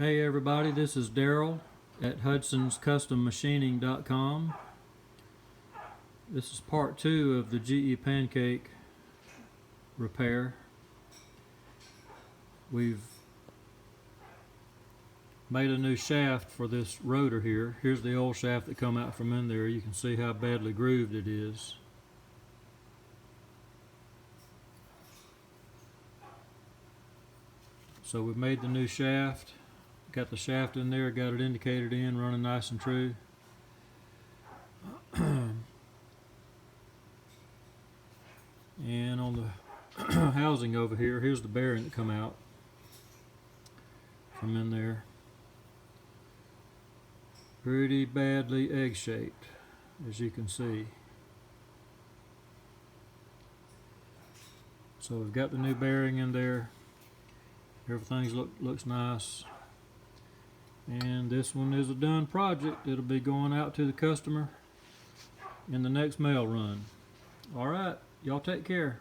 Hey everybody, this is Daryl at hudsonscustommachining.com. This is part 2 of the GE Pancake repair. We've made a new shaft for this rotor here. Here's the old shaft that come out from in there. You can see how badly grooved it is. So we've made the new shaft. Got the shaft in there, got it indicated in, running nice and true. And on the housing over here, here's the bearing that come out from in there. Pretty badly egg-shaped, as you can see. So we've got the new bearing in there. Everything looks nice. And this one is a done project. It'll be going out to the customer in the next mail run. Alright, y'all take care.